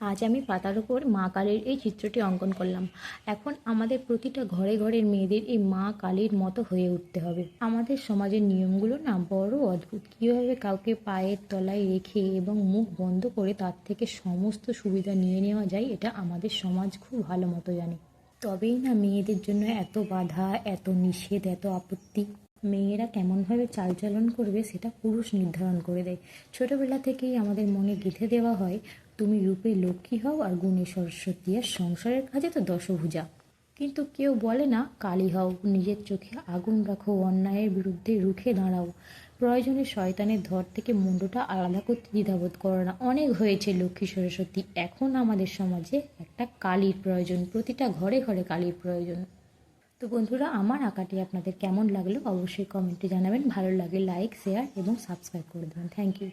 আজ আমি পাতার উপর মা কালীর এই চিত্রটি অঙ্কন করলাম। এখন আমাদের প্রতিটা ঘরে ঘরের মেয়েদের এই মা কালীর মতো হয়ে উঠতে হবে। আমাদের সমাজের নিয়মগুলো না বড় অদ্ভুত। কীভাবে কাউকে পায়ের তলায় রেখে এবং মুখ বন্ধ করে তার থেকে সমস্ত সুবিধা নিয়ে নেওয়া যায়, এটা আমাদের সমাজ খুব ভালো মতো জানে। তবেই না মেয়েদের জন্য এত বাধা, এত নিষেধ, এত আপত্তি। মেয়েরা কেমনভাবে চালচলন করবে সেটা পুরুষ নির্ধারণ করে দেয়। ছোটবেলা থেকেই আমাদের মনে গেঁথে দেওয়া হয়, তুমি রূপে লক্ষ্মী হও আর গুণে সরস্বতী, আর সংসারের কাজে তো দশভুজা। কিন্তু কেউ বলে না, কালী হও, নিজের চোখে আগুন রাখো, অন্যায়ের বিরুদ্ধে রুখে দাঁড়াও, প্রয়োজনে শয়তানের ধর থেকে মুন্ডটা আলাদা করতে দ্বিধাবোধ করো না। অনেক হয়েছে লক্ষ্মী সরস্বতী, এখন আমাদের সমাজে একটা কালীর প্রয়োজন, প্রতিটা ঘরে ঘরে কালীর প্রয়োজন। তো বন্ধুরা, আমার আঁকাটি আপনাদের কেমন লাগলো অবশ্যই কমেন্টে জানাবেন। ভালো লাগলে লাইক, শেয়ার এবং সাবস্ক্রাইব করে দেবেন। Thank you.